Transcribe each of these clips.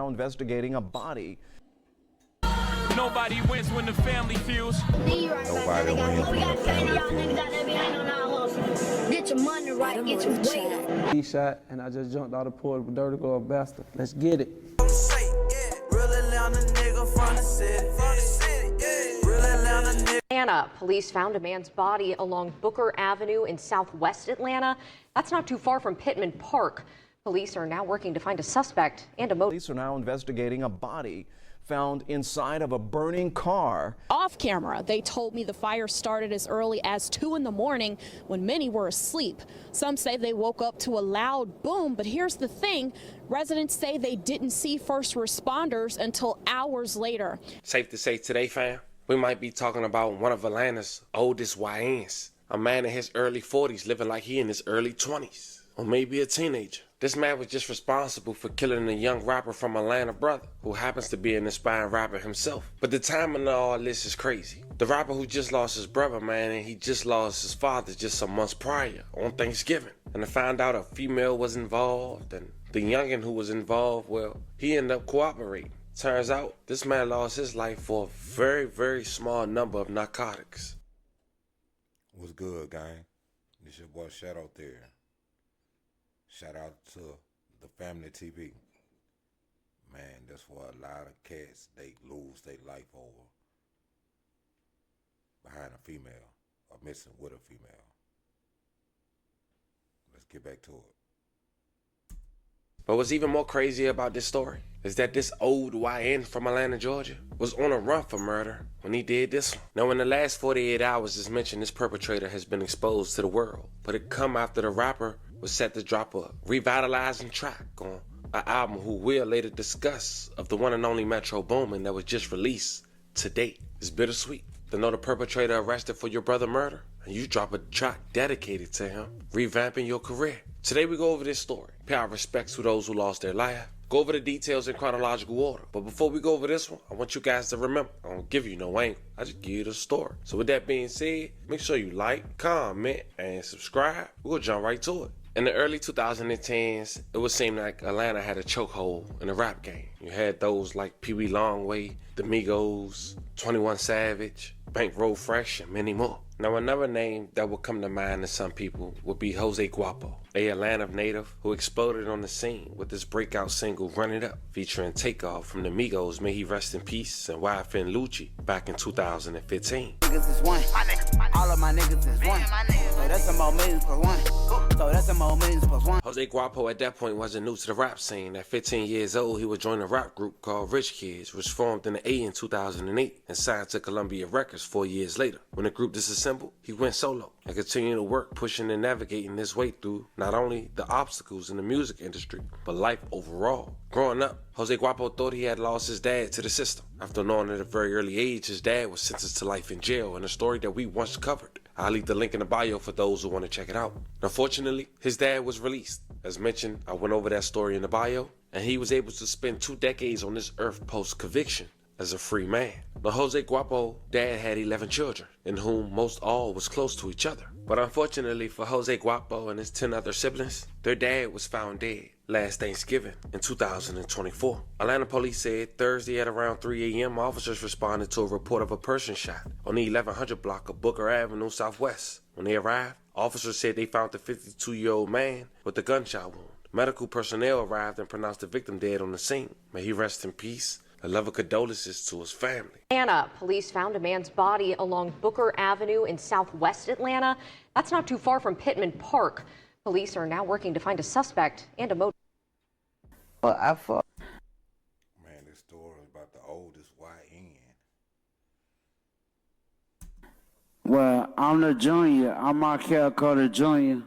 Now investigating a body. Nobody wins when the family feels. Nobody wins when the family feels. Get your money right, get your weight up. He shot, and I just jumped out of the porch with Dirty Girl Bastard. Let's get it. Atlanta, police found a man's body along Booker Avenue in southwest Atlanta. That's not too far from Pittman Park. Police are now working to find a suspect and a motive. Police are now investigating a body found inside of a burning car. Off camera, they told me the fire started as early as 2 in the morning when many were asleep. Some say they woke up to a loud boom, but here's the thing. Residents say they didn't see first responders until hours later. Safe to say today, fam, we might be talking about one of Atlanta's oldest YNs. A man in his early 40s living like he in his early 20s. Or maybe a teenager. This man was just responsible for killing a young rapper from Atlanta brother, who happens to be an aspiring rapper himself. But the timing of all this is crazy. The rapper who just lost his brother, man, and he just lost his father just some months prior on Thanksgiving. And to find out a female was involved, and the youngin' who was involved, well, he ended up cooperating. Turns out, this man lost his life for a very, very small number of narcotics. What's good, gang? This your boy Shadow there. Shout out to TheFamilyTv. Man, that's why a lot of cats, they lose their life over behind a female or messing with a female. Let's get back to it. But what's even more crazy about this story is that this old YN from Atlanta, Georgia, was on a run for murder when he did this one. Now, in the last 48 hours, as mentioned, this perpetrator has been exposed to the world. But it come after the rapper was set to drop a revitalizing track on an album who we'll later discuss of the one and only Metro Boomin that was just released today. It's bittersweet to know the perpetrator arrested for your brother murder and you drop a track dedicated to him, revamping your career. Today we go over this story, pay our respects to those who lost their life, go over the details in chronological order. But before we go over this one, I want you guys to remember, I don't give you no angle, I just give you the story. So with that being said, make sure you like, comment, and subscribe. We'll jump right to it. In the early 2010s, it would seem like Atlanta had a chokehold in the rap game. You had those like Pee Wee Longway, the Migos, 21 Savage, Bankroll Fresh, and many more. Now, another name that would come to mind to some people would be Jose Guapo, a Atlanta native who exploded on the scene with his breakout single Run It Up, featuring Takeoff from the Migos, May He Rest in Peace, and YFN Lucci back in 2015. Niggas is one. All of my niggas is one. So that's some more millions plus one. So that's some more millions plus one. Jose Guapo at that point wasn't new to the rap scene. At 15 years old, he would join a rap group called Rich Kids, which formed in the A in 2008 and signed to Columbia Records 4 years later. When the group disassembled, he went solo and continued to work, pushing and navigating his way through not only the obstacles in the music industry, but life overall. Growing up, Jose Guapo thought he had lost his dad to the system. After knowing at a very early age his dad was sentenced to life in jail, in a story that we once covered. I'll leave the link in the bio for those who want to check it out. Unfortunately, his dad was released. As mentioned, I went over that story in the bio, and he was able to spend 2 decades on this earth post-conviction as a free man. Now, Jose Guapo, dad had 11 children, in whom most all was close to each other. But unfortunately for Jose Guapo and his 10 other siblings, their dad was found dead last Thanksgiving in 2024. Atlanta police said Thursday at around 3 a.m., officers responded to a report of a person shot on the 1100 block of Booker Avenue Southwest. When they arrived, officers said they found the 52-year-old man with a gunshot wound. Medical personnel arrived and pronounced the victim dead on the scene. May he rest in peace. A love of condolences to his family. Atlanta, police found a man's body along Booker Avenue in southwest Atlanta. That's not too far from Pittman Park. Police are now working to find a suspect and a motive. Man, this story is about the oldest YN. Well, I'm the junior. I'm Markel Carter Jr.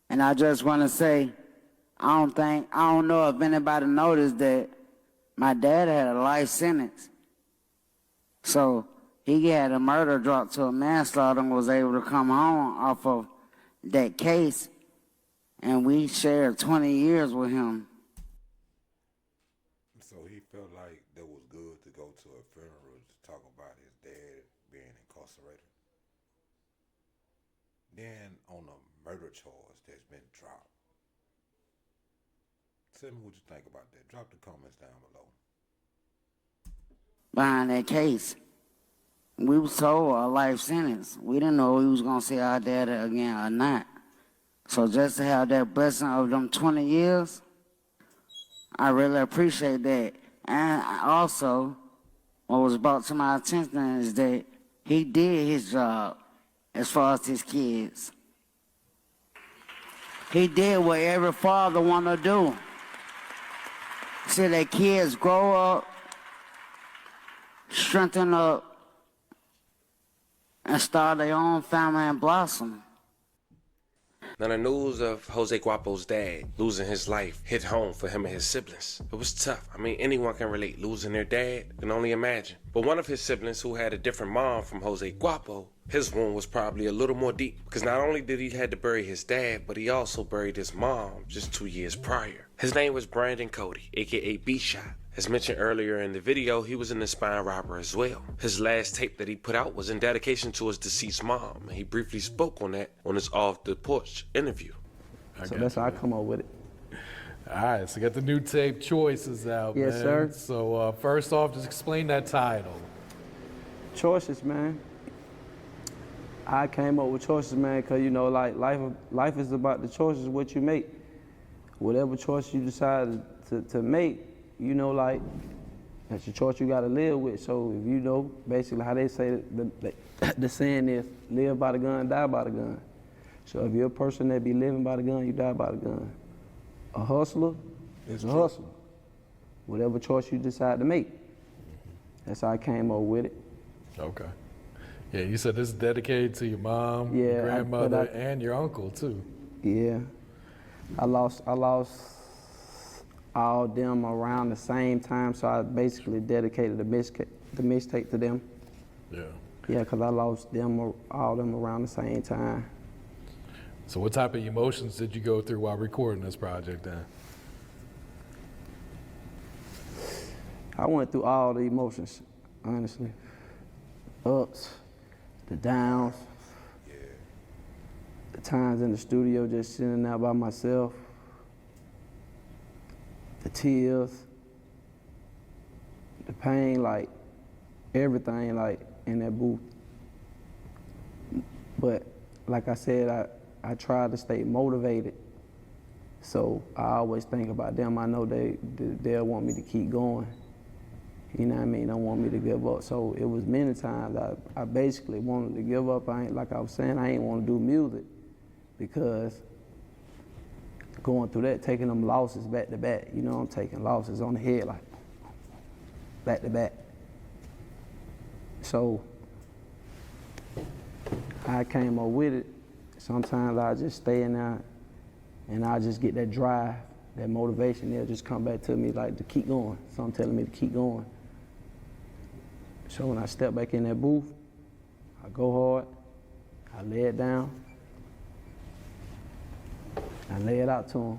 And I just want to say, I don't know if anybody noticed that my dad had a life sentence. So he had a murder drop to a manslaughter and was able to come home off of that case. And we shared 20 years with him. So he felt like that was good to go to a funeral to talk about his dad being incarcerated. Then on a murder charge that's been dropped. Tell me what you think about that. Drop the comments down below. Behind that case, we was told a life sentence. We didn't know we was gonna see our daddy again or not. So just to have that blessing of them 20 years, I really appreciate that. And also, what was brought to my attention is that he did his job as far as his kids. He did what every father want to do. See their kids grow up, strengthen up, and start their own family and blossom. Now, the news of Jose Guapo's dad losing his life hit home for him and his siblings. It was tough. I mean, anyone can relate. Losing their dad, can only imagine. But one of his siblings, who had a different mom from Jose Guapo, his wound was probably a little more deep, because not only did he had to bury his dad, but he also buried his mom just 2 years prior. His name was Brandon Cody, aka B-Shot. As mentioned earlier in the video, he was an spine robber as well. His last tape that he put out was in dedication to his deceased mom, and he briefly spoke on that on his Off the Porch interview. So that's how I come up with it. All right, so got the new tape Choices out, Yes, man. sir. So first off, just explain that title. Choices, man. I came up with choices, man, because, you know, like, life is about the choices, what you make. Whatever choice you decide to make, you know, like, that's the choice you got to live with. So if you know, basically how they say, the saying is, live by the gun, die by the gun. So if you're a person that be living by the gun, you die by the gun. A hustler is a hustler. Whatever choice you decide to make. That's how I came up with it. Okay. Yeah, you said this is dedicated to your mom, Yeah, your grandmother, and your uncle, too. Yeah. I lost all them around the same time, so I basically dedicated the mixtape to them. Yeah. Yeah, because I lost them, all them around the same time. So what type of emotions did you go through while recording this project then? I went through all the emotions, honestly. Ups, the downs, the times in the studio just sitting there by myself, the tears, the pain, like everything, like in that booth. But like I said, I try to stay motivated. So I always think about them. I know they'll want me to keep going. You know what I mean? Don't want me to give up. So it was many times I basically wanted to give up. Like I was saying, I ain't want to do music because going through that, taking them losses back to back, you know, I'm taking losses on the head, like back to back. So I came up with it. Sometimes I just stay in there and I just get that drive, that motivation. They'll just come back to me like to keep going. Something telling me to keep going. So when I step back in that booth, I go hard, I lay it down, I lay it out to them,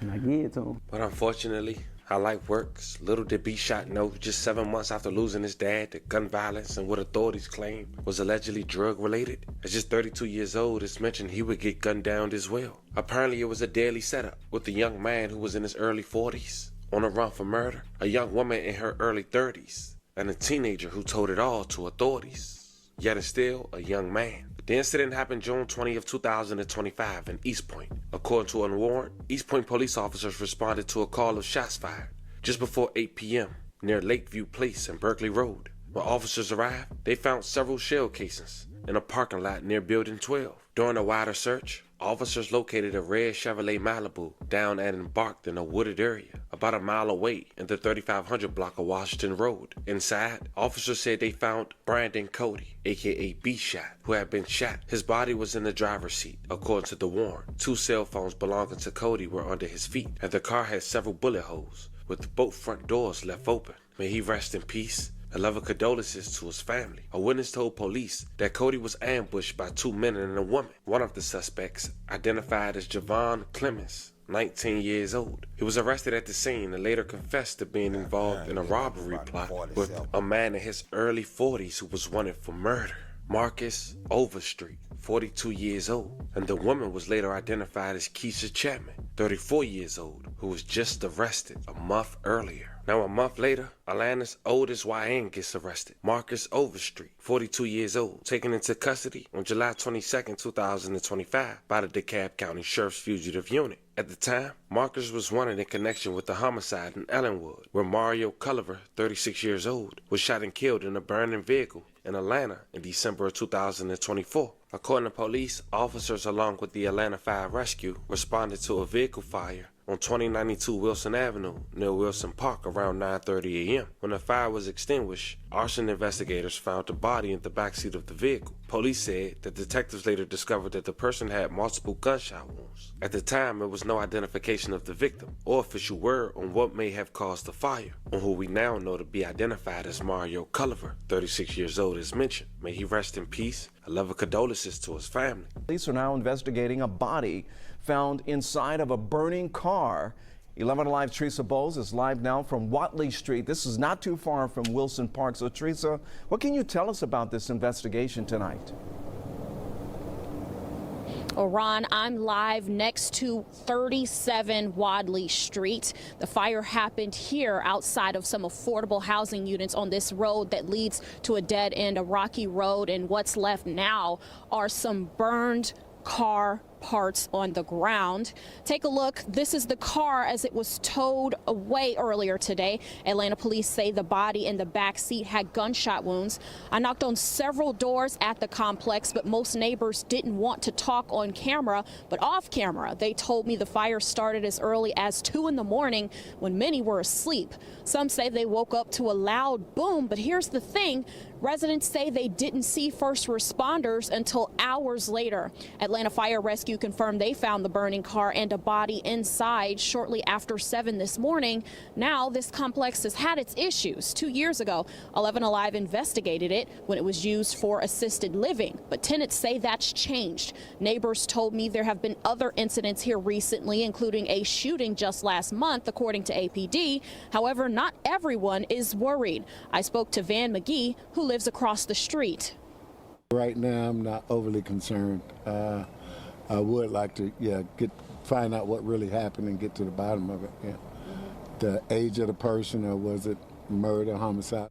and I give it to them. But unfortunately, how life works, little did B-Shot know, just 7 months after losing his dad, that gun violence and what authorities claim was allegedly drug-related. At just 32 years old, it's mentioned he would get gunned down as well. Apparently, it was a deadly setup with a young man who was in his early 40s, on a run for murder, a young woman in her early 30s, and a teenager who told it all to authorities. Yet and still, a young man. The incident happened June 20th, 2025 in East Point. According to a warrant, East Point police officers responded to a call of shots fired just before 8 p.m. near Lakeview Place and Berkeley Road. When officers arrived, they found several shell casings in a parking lot near Building 12. During a wider search, officers located a red Chevrolet Malibu down and embarked in a wooded area about a mile away in the 3500 block of Washington Road. Inside, officers said they found Brandon Cody, aka B-Shot, who had been shot. His body was in the driver's seat, according to the warrant. 2 cell phones belonging to Cody were under his feet, and the car had several bullet holes, with both front doors left open. May he rest in peace. A level of condolences to his family. A witness told police that Cody was ambushed by 2 men and a woman. One of the suspects, identified as Javon Clemens, 19 years old. He was arrested at the scene and later confessed to being involved in a robbery plot with a man in his early 40s who was wanted for murder. Marcus Overstreet, 42 years old, and the woman was later identified as Keisha Chapman, 34 years old, who was just arrested a month earlier. Now, a month later, Atlanta's oldest YN gets arrested, Marcus Overstreet, 42 years old, taken into custody on July 22, 2025 by the DeKalb County Sheriff's Fugitive Unit. At the time, Marcus was wanted in connection with the homicide in Ellenwood, where Mario Culliver, 36 years old, was shot and killed in a burning vehicle in Atlanta in December of 2024. According to police, officers along with the Atlanta Fire Rescue responded to a vehicle fire on 2092 Wilson Avenue near Wilson Park around 9:30 a.m. When the fire was extinguished, arson investigators found the body in the backseat of the vehicle. Police said that detectives later discovered that the person had multiple gunshot wounds. At the time, there was no identification of the victim or official word on what may have caused the fire, on who we now know to be identified as Mario Culliver, 36 years old as mentioned. May he rest in peace. A love of condolences to his family. Police are now investigating a body found inside of a burning car. 11 Alive Teresa Bowles is live now from Watley Street. This is not too far from Wilson Park. So Teresa, what can you tell us about this investigation tonight? Ron, I'm live next to 37 Wadley Street. The fire happened here outside of some affordable housing units on this road that leads to a dead end, a rocky road, and what's left now are some burned car parts on the ground. Take a look. This is the car as it was towed away earlier today. Atlanta police say the body in the back seat had gunshot wounds. I knocked on several doors at the complex, but most neighbors didn't want to talk on camera, but off camera, they told me the fire started as early as 2 in the morning when many were asleep. Some say they woke up to a loud boom, but here's the thing. Residents say they didn't see first responders until hours later. Atlanta Fire Rescue confirmed they found the burning car and a body inside shortly after 7 this morning. Now, this complex has had its issues. 2 years ago, 11 Alive investigated it when it was used for assisted living, but tenants say that's changed. Neighbors told me there have been other incidents here recently, including a shooting just last month, according to APD. However, not everyone is worried. I spoke to Van McGee, who lives across the street. Right now, I'm not overly concerned. I would like to, find out what really happened and get to the bottom of it. Yeah, the age of the person, or was it murder, homicide?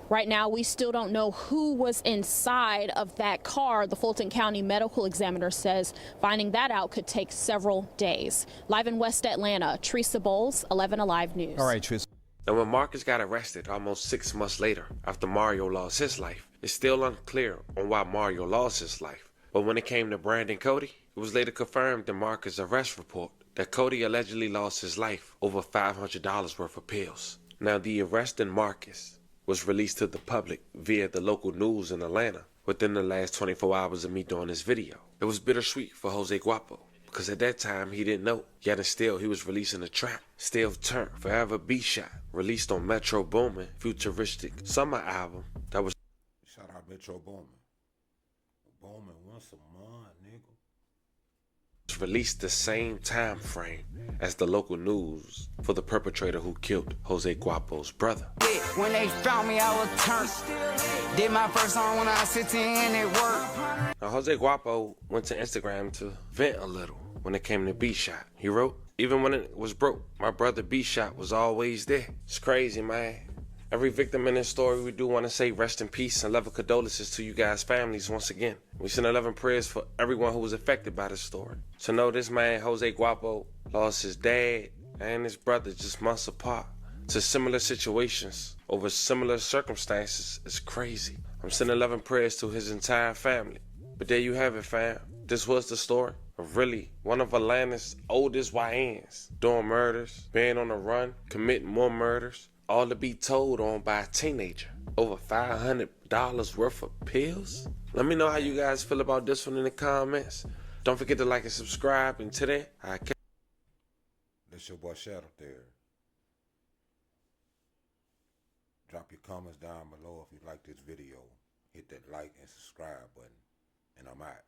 Right now, we still don't know who was inside of that car. The Fulton County Medical Examiner says finding that out could take several days. Live in West Atlanta, Teresa Bowles, 11 Alive News. All right, Teresa. And when Marcus got arrested almost 6 months later, after Mario lost his life, it's still unclear on why Mario lost his life. But when it came to Brandon Cody, it was later confirmed in Marcus' arrest report that Cody allegedly lost his life over $500 worth of pills. Now, the arrest in Marcus was released to the public via the local news in Atlanta within the last 24 hours of me doing this video. It was bittersweet for Jose Guapo, because at that time he didn't know. Yet and still he was releasing a track, Still Turn, Forever Be Shot, released on Metro Boomin futuristic summer album that was. Shout out Metro Boomin. Boomin once a month, nigga. Released the same time frame as the local news for the perpetrator who killed Jose Guapo's brother. When they found me, I was turned. Did my first song when I was 15 and it worked. Now, Jose Guapo went to Instagram to vent a little when it came to B Shot. He wrote, "Even when it was broke, my brother B Shot was always there." It's crazy, man. Every victim in this story, we do want to say rest in peace and love and condolences to you guys' families once again. We send 11 prayers for everyone who was affected by this story. So know this man, Jose Guapo, lost his dad and his brother just months apart to similar situations over similar circumstances. It's crazy. I'm sending 11 prayers to his entire family. But there you have it, fam. This was the story of really one of Atlanta's oldest YNs doing murders, being on the run, committing more murders, all to be told on by a teenager. Over $500 worth of pills? Let me know how you guys feel about this one in the comments. Don't forget to like and subscribe. And today, That's your boy Shadow there. Drop your comments down below if you like this video. Hit that like and subscribe button. And I'm out.